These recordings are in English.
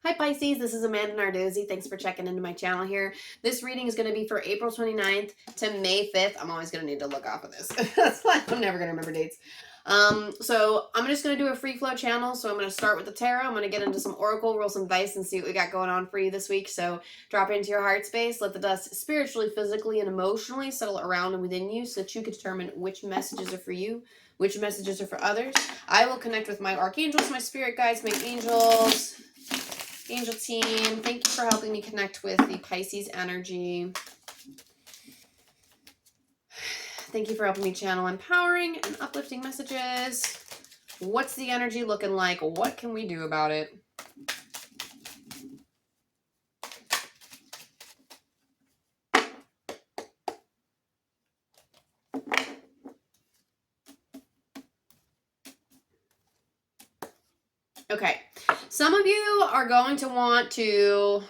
Hi Pisces, this is Amanda Nardozzi. Thanks for checking into my channel here. This reading is going to be for April 29th to May 5th. I'm always going to need to look off of this. That's fine. I'm never going to remember dates. So I'm just going to do a free flow channel. So I'm going to start with the tarot. I'm going to get into some oracle, roll some dice, and see what we got going on for you this week. So drop into your heart space. Let the dust spiritually, physically, and emotionally settle around and within you so that you can determine which messages are for you, which messages are for others. I will connect with my archangels, my spirit guides, my angels, angel team. Thank you for helping me connect with the Pisces energy. Thank you for helping me channel empowering and uplifting messages. What's the energy looking like? What can we do about it? Okay, some of you are going to want to,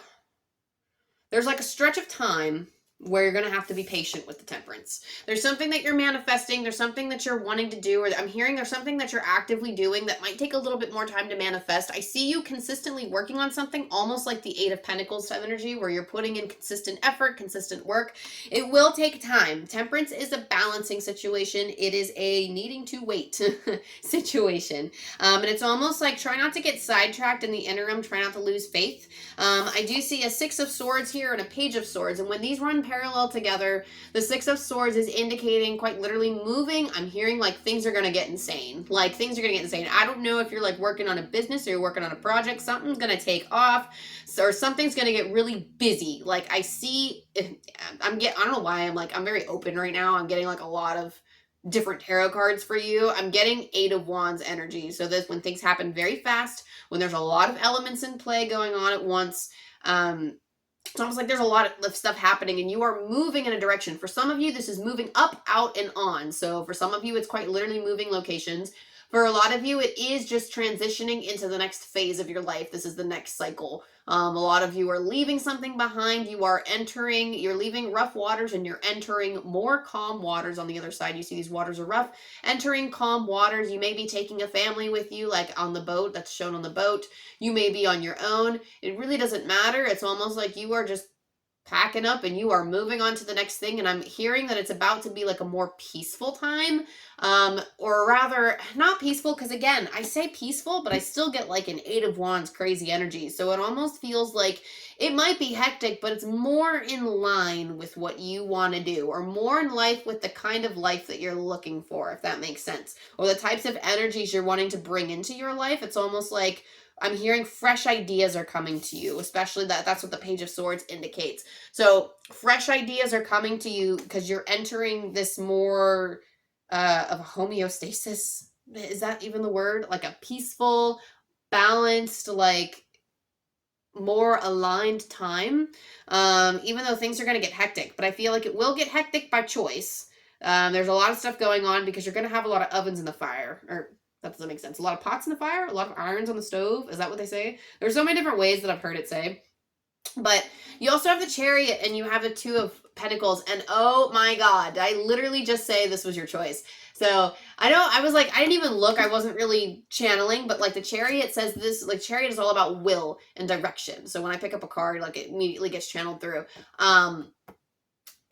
there's like a stretch of time where you're going to have to be patient with the temperance. There's something that you're manifesting. There's something that you're wanting to do, or I'm hearing there's something that you're actively doing that might take a little bit more time to manifest. I see you consistently working on something, almost like the Eight of Pentacles type energy, where you're putting in consistent effort, consistent work. It will take time. Temperance is a balancing situation. It is a needing to wait situation. And it's almost like try not to get sidetracked in the interim, try not to lose faith. I do see a Six of Swords here and a Page of Swords, and when these run parallel together, the Six of Swords is indicating quite literally moving. I'm hearing like things are going to get insane. Like things are going to get insane. I don't know if you're like working on a business or you're working on a project. Something's going to take off, or something's going to get really busy. Like I see, I don't know why I'm very open right now. I'm getting like a lot of different tarot cards for you. I'm getting Eight of Wands energy. So this, when things happen very fast, when there's a lot of elements in play going on at once, it's almost like there's a lot of stuff happening and you are moving in a direction. For some of you, this is moving up, out, and on. So for some of you, it's quite literally moving locations. For a lot of you, it is just transitioning into the next phase of your life. This is the next cycle. A lot of you are leaving something behind. You're leaving rough waters and you're entering more calm waters on the other side. You see these waters are rough. Entering calm waters. You may be taking a family with you, like on the boat, that's shown on the boat. You may be on your own. It really doesn't matter. It's almost like you are just packing up and you are moving on to the next thing. And I'm hearing that it's about to be like a more peaceful time, or rather not peaceful, because again, I say peaceful, but I still get like an Eight of Wands crazy energy. So it almost feels like it might be hectic, but it's more in line with what you want to do, or more in life with the kind of life that you're looking for, if that makes sense, or the types of energies you're wanting to bring into your life. It's almost like I'm hearing fresh ideas are coming to you, especially that's what the Page of Swords indicates. So fresh ideas are coming to you because you're entering this more of a homeostasis. Is that even the word? Like a peaceful, balanced, like more aligned time. Even though things are going to get hectic, but I feel like it will get hectic by choice. There's a lot of stuff going on because you're going to have a lot of ovens in the fire, or that doesn't make sense. A lot of pots in the fire, a lot of irons on the stove. Is that what they say? There's so many different ways that I've heard it say. But you also have the Chariot and you have the Two of Pentacles. And oh my God, did I literally just say this was your choice? So I was like, I didn't even look. I wasn't really channeling, but like the Chariot says this, like Chariot is all about will and direction. So when I pick up a card, like it immediately gets channeled through. I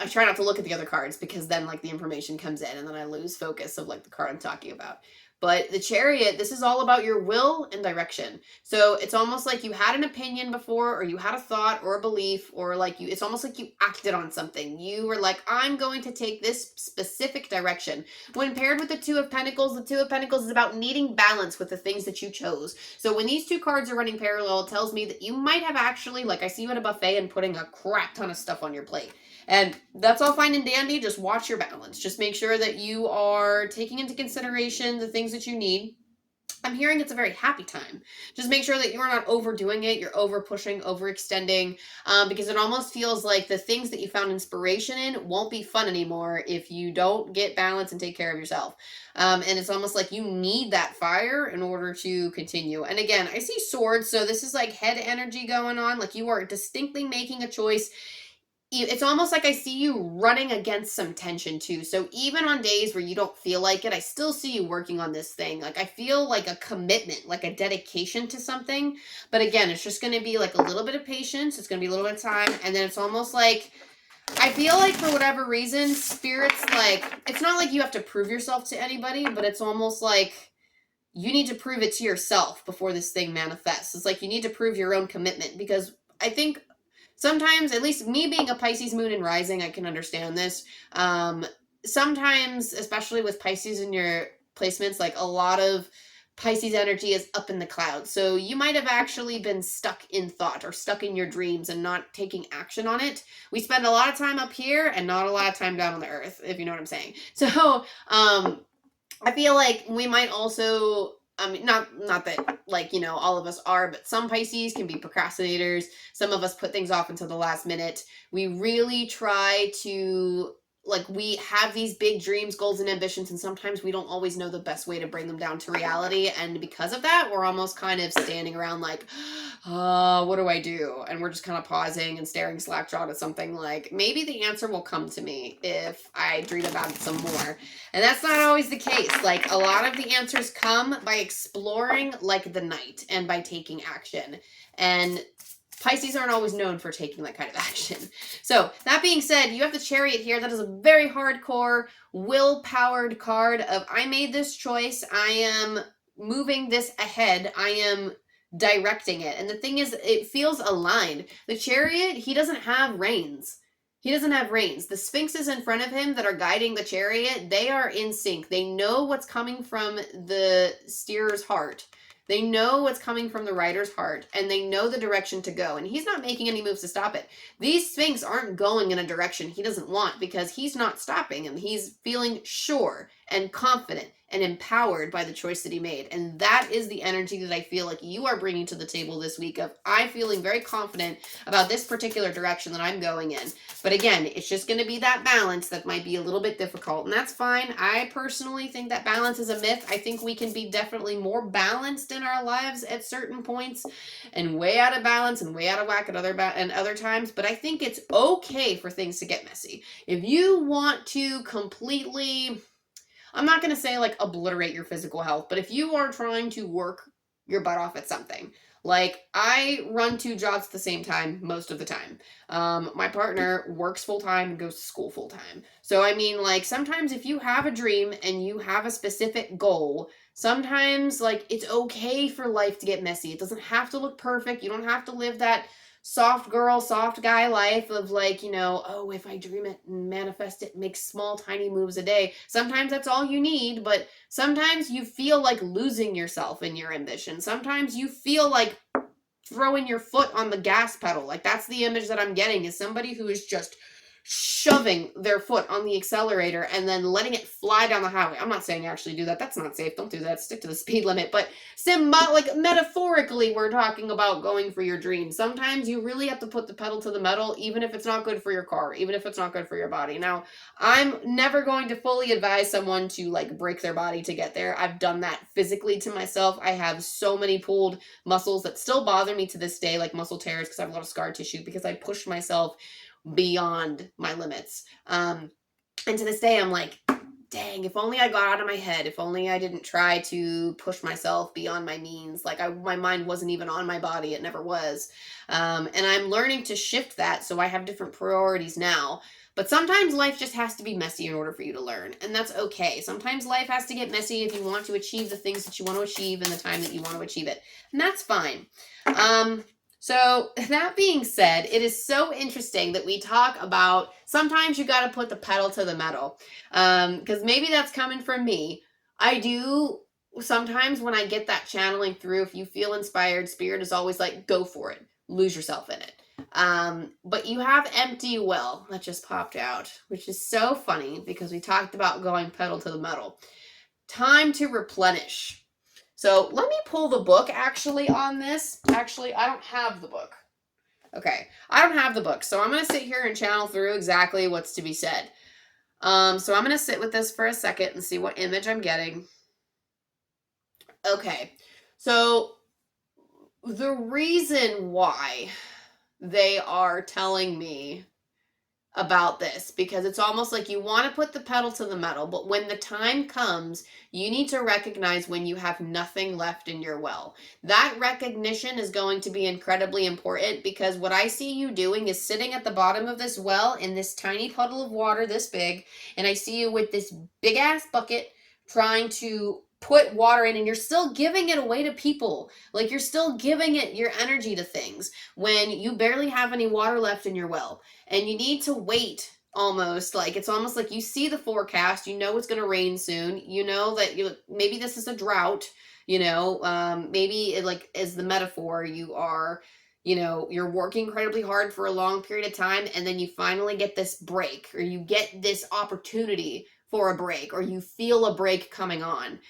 try not to look at the other cards because then like the information comes in and then I lose focus of like the card I'm talking about. But the Chariot, this is all about your will and direction. So it's almost like you had an opinion before, or you had a thought or a belief, or like it's almost like you acted on something. You were like, I'm going to take this specific direction. When paired with the Two of Pentacles, the Two of Pentacles is about needing balance with the things that you chose. So when these two cards are running parallel, it tells me that you might have actually, like I see you at a buffet and putting a crap ton of stuff on your plate. And that's all fine and dandy. Just watch your balance. Just make sure that you are taking into consideration the things that you need. I'm hearing it's a very happy time. Just make sure that you're not overdoing it. You're over pushing, overextending, because it almost feels like the things that you found inspiration in won't be fun anymore if you don't get balance and take care of yourself. And it's almost like you need that fire in order to continue. And again, I see swords. So this is like head energy going on. Like you are distinctly making a choice. it's almost like I see you running against some tension too. So even on days where you don't feel like it, I still see you working on this thing. Like I feel like a commitment, like a dedication to something. But again, it's just going to be like a little bit of patience. It's going to be a little bit of time. And then it's almost like, I feel like for whatever reason, Spirit's like, it's not like you have to prove yourself to anybody, but it's almost like you need to prove it to yourself before this thing manifests. It's like you need to prove your own commitment, because I think sometimes, at least me being a Pisces moon and rising, I can understand this. Sometimes, especially with Pisces in your placements, like a lot of Pisces energy is up in the clouds. So you might have actually been stuck in thought or stuck in your dreams and not taking action on it. We spend a lot of time up here and not a lot of time down on the earth, if you know what I'm saying. So, I feel like we might also, I mean, not that like, you know, all of us are, but some Pisces can be procrastinators. Some of us put things off until the last minute. We really try to, like, we have these big dreams, goals, and ambitions, and sometimes we don't always know the best way to bring them down to reality. And because of that, we're almost kind of standing around like, what do I do? And we're just kind of pausing and staring slack-jawed at something like, maybe the answer will come to me if I dream about it some more. And that's not always the case. Like, a lot of the answers come by exploring like the night and by taking action. And Pisces aren't always known for taking that kind of action. So, that being said, you have the Chariot here. That is a very hardcore, will-powered card of, I made this choice. I am moving this ahead. I am directing it. And the thing is, it feels aligned. The Chariot, he doesn't have reins. He doesn't have reins. The sphinxes in front of him that are guiding the chariot, they are in sync. They know what's coming from the steerer's heart. They know what's coming from the rider's heart, and they know the direction to go. And he's not making any moves to stop it. These sphinx aren't going in a direction he doesn't want, because he's not stopping him. He's feeling sure and confident and empowered by the choice that he made. And that is the energy that I feel like you are bringing to the table this week of, I'm feeling very confident about this particular direction that I'm going in. But again, it's just going to be that balance that might be a little bit difficult, and that's fine. I personally think that balance is a myth. I think we can be definitely more balanced in our lives at certain points, and way out of balance and way out of whack at other times. But I think it's okay for things to get messy. If you want to completely, I'm not going to say like obliterate your physical health, but if you are trying to work your butt off at something, like I run 2 jobs at the same time most of the time. My partner works full time and goes to school full time. So I mean, like, sometimes if you have a dream and you have a specific goal, sometimes like it's okay for life to get messy. It doesn't have to look perfect. You don't have to live that soft girl, soft guy life of like, you know, oh, if I dream it and manifest it, make small, tiny moves a day. Sometimes that's all you need, but sometimes you feel like losing yourself in your ambition. Sometimes you feel like throwing your foot on the gas pedal. Like, that's the image that I'm getting, is somebody who is just shoving their foot on the accelerator and then letting it fly down the highway. I'm not saying actually do that. That's not safe. Don't do that. Stick to the speed limit. But like metaphorically, we're talking about going for your dreams. Sometimes you really have to put the pedal to the metal, even if it's not good for your car, even if it's not good for your body. Now, I'm never going to fully advise someone to like break their body to get there. I've done that physically to myself. I have so many pulled muscles that still bother me to this day, like muscle tears, because I have a lot of scar tissue because I pushed myself beyond my limits. And to this day, I'm like, dang, if only I got out of my head, if only I didn't try to push myself beyond my means. Like, my mind wasn't even on my body. It never was. And I'm learning to shift that, so I have different priorities now. But sometimes life just has to be messy in order for you to learn, and that's okay. Sometimes life has to get messy if you want to achieve the things that you want to achieve in the time that you want to achieve it, and that's fine. So that being said, it is so interesting that we talk about sometimes you got to put the pedal to the metal, because maybe that's coming from me. I do sometimes when I get that channeling through, if you feel inspired, Spirit is always like, go for it, lose yourself in it. But you have empty will that just popped out, which is so funny because we talked about going pedal to the metal. Time to replenish. So let me pull the book actually on this. Actually, I don't have the book. Okay, I don't have the book. So I'm going to sit here and channel through exactly what's to be said. So I'm going to sit with this for a second and see what image I'm getting. Okay, so the reason why they are telling me about this, because it's almost like you want to put the pedal to the metal, but when the time comes, you need to recognize when you have nothing left in your well. That recognition is going to be incredibly important, because what I see you doing is sitting at the bottom of this well in this tiny puddle of water this big, and I see you with this big ass bucket trying to put water in, and you're still giving it away to people. Like, you're still giving it your energy to things when you barely have any water left in your well. And you need to wait, almost like it's almost like you see the forecast, you know it's going to rain soon, you know that maybe this is a drought, maybe it, like, as the metaphor, you are, you're working incredibly hard for a long period of time, and then you finally get this break, or you get this opportunity for a break, or you feel a break coming on.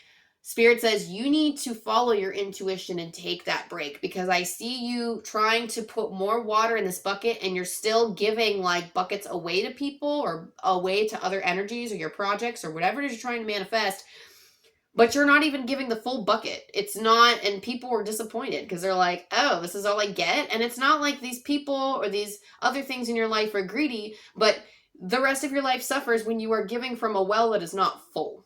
Spirit says you need to follow your intuition and take that break, because I see you trying to put more water in this bucket, and you're still giving like buckets away to people or away to other energies or your projects or whatever it is you're trying to manifest, but you're not even giving the full bucket. It's not, and people are disappointed because they're like, oh, this is all I get. And it's not like these people or these other things in your life are greedy, but the rest of your life suffers when you are giving from a well that is not full.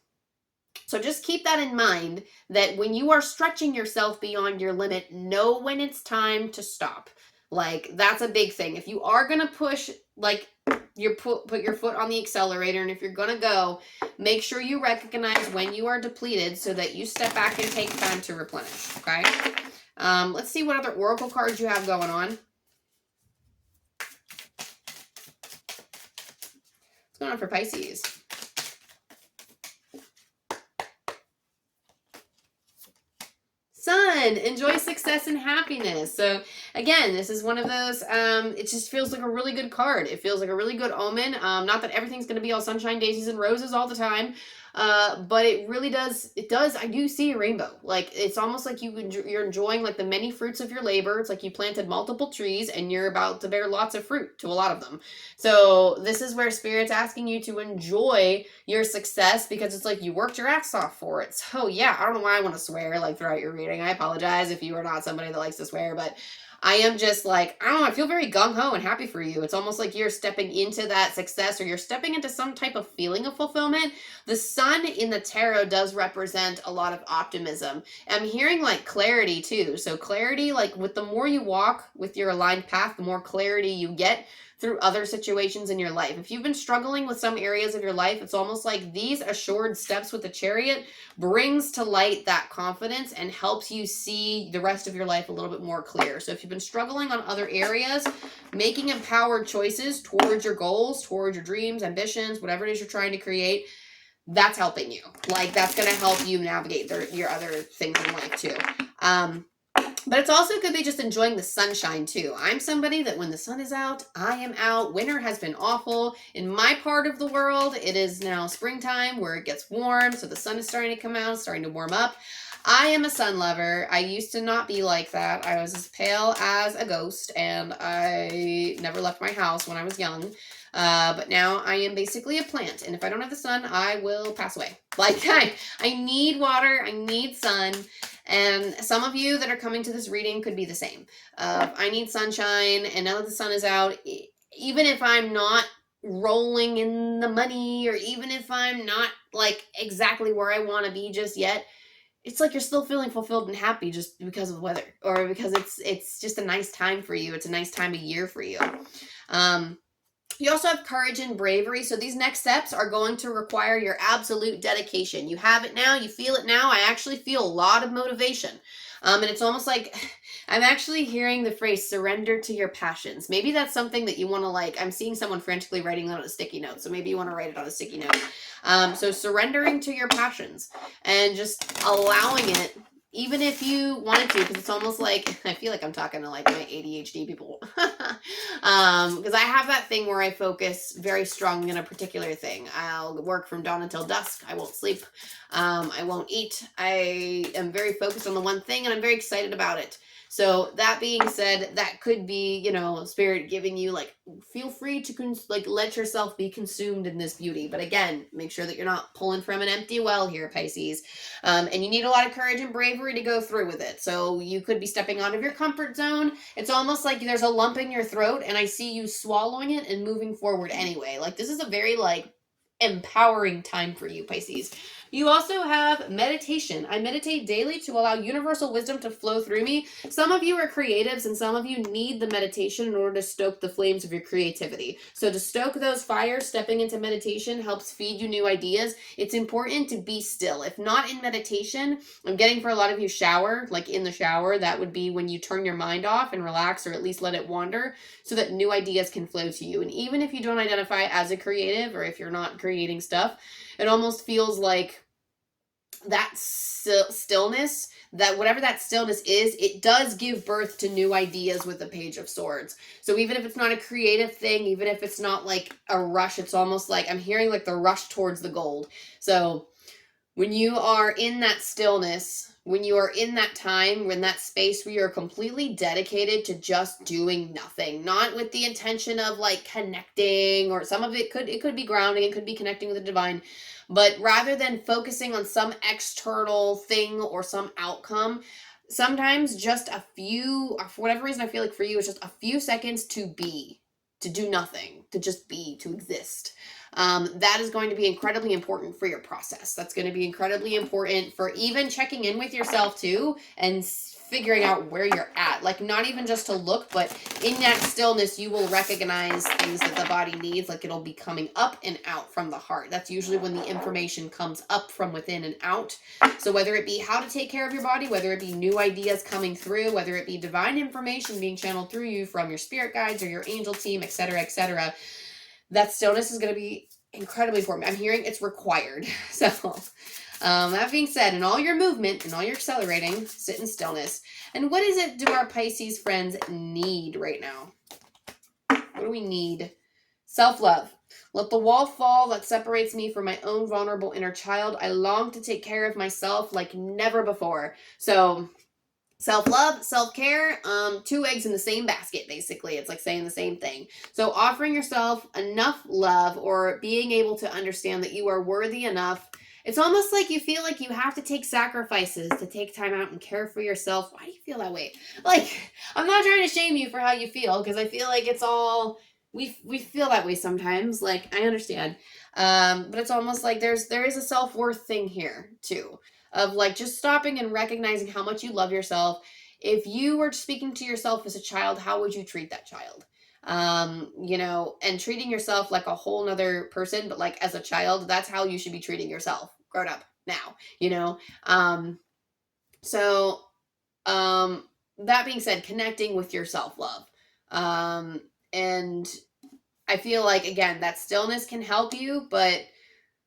So just keep that in mind, that when you are stretching yourself beyond your limit, know when it's time to stop. Like, that's a big thing. If you are going to push, like, you put your foot on the accelerator, and if you're going to go, make sure you recognize when you are depleted so that you step back and take time to replenish, okay? Let's see what other oracle cards you have going on. What's going on for Pisces? Sun, enjoy success and happiness. So again, this is one of those, it just feels like a really good card. It feels like a really good omen. Not that everything's going to be all sunshine, daisies, and roses all the time, but it really does, I do see a rainbow. Like, it's almost like you're enjoying like the many fruits of your labor. It's like you planted multiple trees and you're about to bear lots of fruit to a lot of them. So this is where Spirit's asking you to enjoy your success, because it's like you worked your ass off for it. So yeah, I don't know why I want to swear like throughout your reading. I apologize if you are not somebody that likes to swear, but I am just like, I don't know, I feel very gung-ho and happy for you. It's almost like you're stepping into that success, or you're stepping into some type of feeling of fulfillment. The sun in the tarot does represent a lot of optimism. I'm hearing like clarity too. So clarity, like with the more you walk with your aligned path, the more clarity you get through other situations in your life. If you've been struggling with some areas of your life, it's almost like these assured steps with the Chariot brings to light that confidence and helps you see the rest of your life a little bit more clear. So if you've been struggling on other areas, making empowered choices towards your goals, towards your dreams, ambitions, whatever it is you're trying to create, that's helping you. Like, that's going to help you navigate your other things in life too. But it's also could be just enjoying the sunshine too. I'm somebody that when the sun is out, I am out. Winter has been awful. In my part of the world, it is now springtime where it gets warm. So the sun is starting to come out, starting to warm up. I am a sun lover. I used to not be like that. I was as pale as a ghost, and I never left my house when I was young. But now I am basically a plant, and if I don't have the sun, I will pass away. Like, I need water, I need sun, and some of you that are coming to this reading could be the same. I need sunshine, and now that the sun is out, even if I'm not rolling in the money, or even if I'm not like exactly where I want to be just yet, it's like you're still feeling fulfilled and happy just because of the weather, or because it's just a nice time for you. It's a nice time of year for you. You also have courage and bravery. So these next steps are going to require your absolute dedication. You have it now. You feel it now. I actually feel a lot of motivation. And it's almost like I'm actually hearing the phrase surrender to your passions. Maybe that's something that you want to like. I'm seeing someone frantically writing that on a sticky note. So maybe you want to write it on a sticky note. So surrendering to your passions and just allowing it, even if you wanted to, because it's almost like, I feel like I'm talking to like my ADHD people. Because I have that thing where I focus very strongly on a particular thing. I'll work from dawn until dusk. I won't sleep. I won't eat. I am very focused on the one thing, and I'm very excited about it. So that being said, that could be, you know, spirit giving you like, feel free to like let yourself be consumed in this beauty. But again, make sure that you're not pulling from an empty well here, Pisces. And you need a lot of courage and bravery to go through with it. So you could be stepping out of your comfort zone. It's almost like there's a lump in your throat and I see you swallowing it and moving forward anyway. Like this is a very like empowering time for you, Pisces. You also have meditation. I meditate daily to allow universal wisdom to flow through me. Some of you are creatives and some of you need the meditation in order to stoke the flames of your creativity. So to stoke those fires, stepping into meditation helps feed you new ideas. It's important to be still. If not in meditation, I'm getting for a lot of you shower, like in the shower, that would be when you turn your mind off and relax or at least let it wander so that new ideas can flow to you. And even if you don't identify as a creative or if you're not creating stuff, it almost feels like that stillness, that whatever that stillness is, it does give birth to new ideas with the Page of Swords. So even if it's not a creative thing, even if it's not like a rush, it's almost like I'm hearing like the rush towards the gold. So when you are in that stillness, when you are in that time, when that space where you're completely dedicated to just doing nothing, not with the intention of like connecting, or some of it could be grounding, it could be connecting with the divine, but rather than focusing on some external thing or some outcome, sometimes just a few, for whatever reason, I feel like for you, it's just a few seconds to be, to do nothing, to just be, to exist. That is going to be incredibly important for your process. That's going to be incredibly important for even checking in with yourself too and figuring out where you're at. Like not even just to look, but in that stillness, you will recognize things that the body needs. Like it'll be coming up and out from the heart. That's usually when the information comes up from within and out. So whether it be how to take care of your body, whether it be new ideas coming through, whether it be divine information being channeled through you from your spirit guides or your angel team, etc., that stillness is going to be incredibly important. I'm hearing it's required. So that being said, in all your movement and all your accelerating, sit in stillness. And what is it do our Pisces friends need right now? What do we need? Self-love. Let the wall fall that separates me from my own vulnerable inner child. I long to take care of myself like never before. So self-love, self-care, two eggs in the same basket, basically. It's like saying the same thing. So offering yourself enough love or being able to understand that you are worthy enough. It's almost like you feel like you have to take sacrifices to take time out and care for yourself. Why do you feel that way? Like, I'm not trying to shame you for how you feel, because I feel like it's all, we feel that way sometimes. Like, I understand. But it's almost like there is a self-worth thing here, too. Of like just stopping and recognizing how much you love yourself. If you were speaking to yourself as a child, how would you treat that child? You know, and treating yourself like a whole nother person, but like as a child, that's how you should be treating yourself grown up now, you know? So, that being said, connecting with your self-love. And I feel like, again, that stillness can help you, but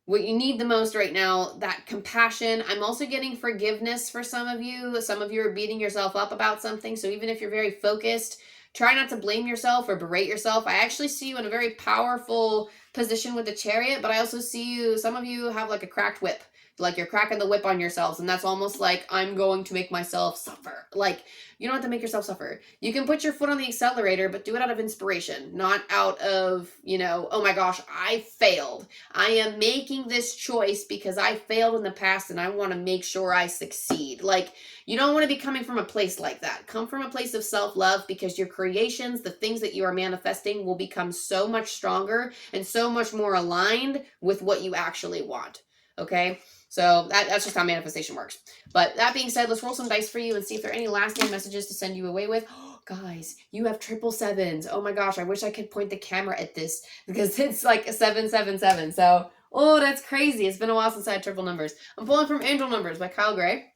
what you need the most right now, that compassion. I'm also getting forgiveness for some of you. Some of you are beating yourself up about something. So even if you're very focused, try not to blame yourself or berate yourself. I actually see you in a very powerful position with the Chariot, but I also see you, some of you have like a cracked whip. Like you're cracking the whip on yourselves, and that's almost like, I'm going to make myself suffer. Like, you don't have to make yourself suffer. You can put your foot on the accelerator, but do it out of inspiration, not out of, you know, oh my gosh, I failed. I am making this choice because I failed in the past and I want to make sure I succeed. Like, you don't want to be coming from a place like that. Come from a place of self-love, because your creations, the things that you are manifesting, will become so much stronger and so much more aligned with what you actually want. Okay? So that's just how manifestation works. But that being said, let's roll some dice for you and see if there are any lasting messages to send you away with. Oh, guys, you have 777s. Oh my gosh, I wish I could point the camera at this, because it's like a 777. So, oh, that's crazy. It's been a while since I had triple numbers. I'm pulling from Angel Numbers by Kyle Gray.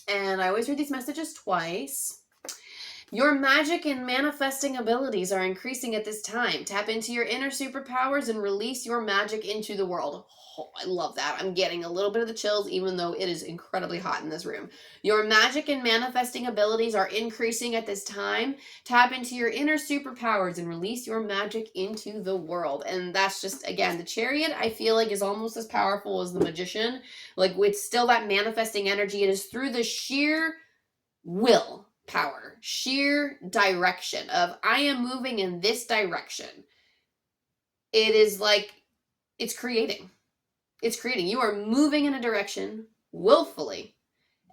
And I always read these messages twice. Your magic and manifesting abilities are increasing at this time. Tap into your inner superpowers and release your magic into the world. Oh, I love that. I'm getting a little bit of the chills, even though it is incredibly hot in this room. Your magic and manifesting abilities are increasing at this time. Tap into your inner superpowers and release your magic into the world. And that's just, again, the Chariot, I feel like, is almost as powerful as the Magician. Like, it's still that manifesting energy. It is through the sheer will power, sheer direction of I am moving in this direction. It is like it's creating. It's creating. You are moving in a direction willfully.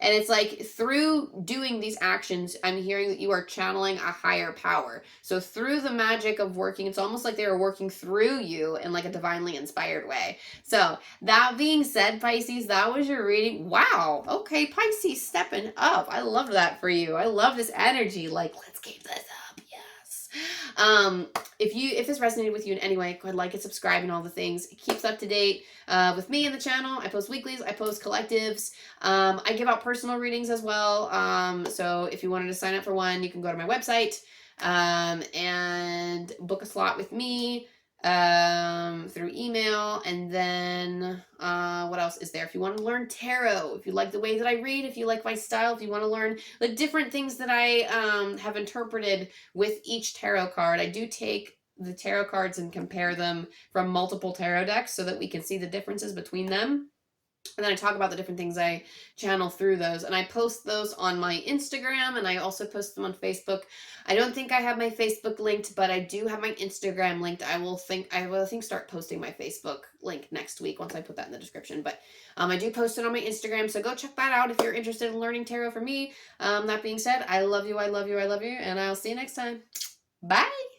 And it's like through doing these actions, I'm hearing that you are channeling a higher power. So through the magic of working, it's almost like they are working through you in like a divinely inspired way. So that being said, Pisces, that was your reading. Wow. Okay, Pisces stepping up. I love that for you. I love this energy. Like, let's keep this up. Yes. If this resonated with you in any way, go ahead, like it, subscribe, and all the things. It keeps up to date with me and the channel. I post weeklies, I post collectives. I give out personal readings as well. So if you wanted to sign up for one, you can go to my website and book a slot with me through email. And then what else is there? If you want to learn tarot, if you like the way that I read, if you like my style, if you want to learn the different things that I have interpreted with each tarot card, I do take the tarot cards and compare them from multiple tarot decks so that we can see the differences between them. And then I talk about the different things I channel through those. And I post those on my Instagram, and I also post them on Facebook. I don't think I have my Facebook linked, but I do have my Instagram linked. I will start posting my Facebook link next week once I put that in the description. But I do post it on my Instagram, so go check that out if you're interested in learning tarot from me. That being said, I love you, I love you, I love you, and I'll see you next time. Bye!